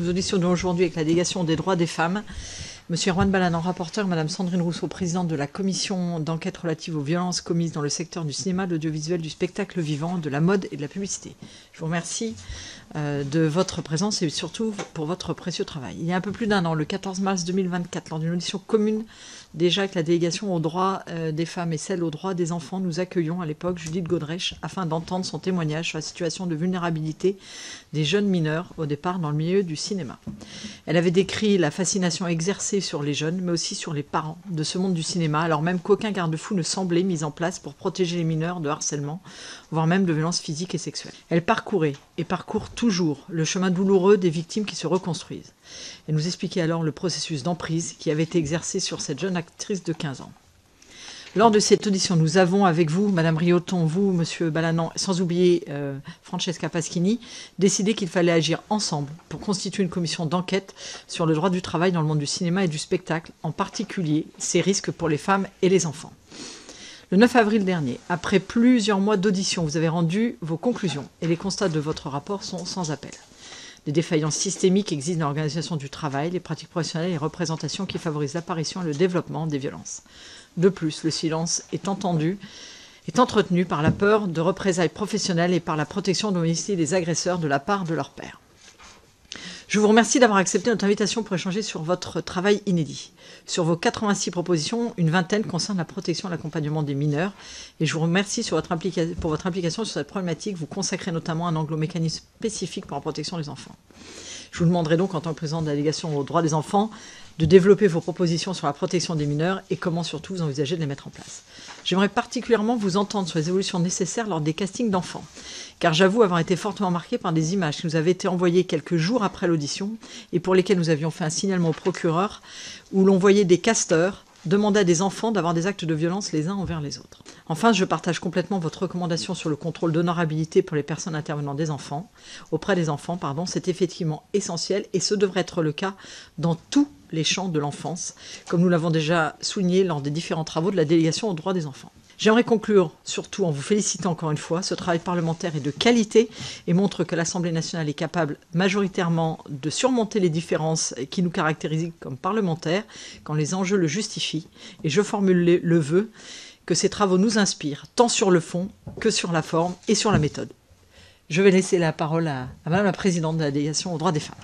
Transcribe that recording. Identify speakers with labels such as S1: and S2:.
S1: nous auditionnons aujourd'hui avec la délégation des droits des femmes, Monsieur Erwan Balanant, rapporteur, Madame Sandrine Rousseau, présidente de la commission d'enquête relative aux violences commises dans le secteur du cinéma, de l'audiovisuel, du spectacle vivant, de la mode et de la publicité. Je vous remercie de votre présence et surtout pour votre précieux travail. Il y a un peu plus d'un an, le 14 mars 2024, lors d'une audition commune déjà avec la délégation aux droits des femmes et celle aux droits des enfants, nous accueillons à l'époque Judith Godrèche afin d'entendre son témoignage sur la situation de vulnérabilité des jeunes mineurs au départ dans le milieu du cinéma. Elle avait décrit la fascination exercée sur les jeunes, mais aussi sur les parents de ce monde du cinéma, alors même qu'aucun garde-fou ne semblait mis en place pour protéger les mineurs de harcèlement, voire même de violences physiques et sexuelles. Elle parcourait et parcourt toujours le chemin douloureux des victimes qui se reconstruisent. Elle nous expliquait alors le processus d'emprise qui avait été exercé sur cette jeune actrice de 15 ans. Lors de cette audition, nous avons avec vous, Madame Rioton, vous, Monsieur Balanant, sans oublier Francesca Paschini, décidé qu'il fallait agir ensemble pour constituer une commission d'enquête sur le droit du travail dans le monde du cinéma et du spectacle, en particulier ses risques pour les femmes et les enfants. Le 9 avril dernier, après plusieurs mois d'audition, vous avez rendu vos conclusions et les constats de votre rapport sont sans appel. Des défaillances systémiques existent dans l'organisation du travail, les pratiques professionnelles et les représentations qui favorisent l'apparition et le développement des violences. De plus, le silence est entretenu par la peur de représailles professionnelles et par la protection domestique des agresseurs de la part de leurs pairs. Je vous remercie d'avoir accepté notre invitation pour échanger sur votre travail inédit. Sur vos 86 propositions, une vingtaine concernent la protection et l'accompagnement des mineurs. Et je vous remercie pour votre implication sur cette problématique. Vous consacrez notamment un anglo-mécanisme spécifique pour la protection des enfants. Je vous demanderai donc, en tant que président de la délégation aux droits des enfants, de développer vos propositions sur la protection des mineurs et comment surtout vous envisagez de les mettre en place. J'aimerais particulièrement vous entendre sur les évolutions nécessaires lors des castings d'enfants, car j'avoue avoir été fortement marqué par des images qui nous avaient été envoyées quelques jours après l'audition et pour lesquelles nous avions fait un signalement au procureur, où l'on voyait des casteurs demander à des enfants d'avoir des actes de violence les uns envers les autres. Enfin, je partage complètement votre recommandation sur le contrôle d'honorabilité pour les personnes intervenant auprès des enfants. C'est effectivement essentiel et ce devrait être le cas dans tous les champs de l'enfance, comme nous l'avons déjà souligné lors des différents travaux de la délégation aux droits des enfants. J'aimerais conclure surtout en vous félicitant encore une fois. Ce travail parlementaire est de qualité et montre que l'Assemblée nationale est capable majoritairement de surmonter les différences qui nous caractérisent comme parlementaires quand les enjeux le justifient. Et je formule le vœu que ces travaux nous inspirent tant sur le fond que sur la forme et sur la méthode. Je vais laisser la parole à Madame la Présidente de la délégation aux droits des femmes.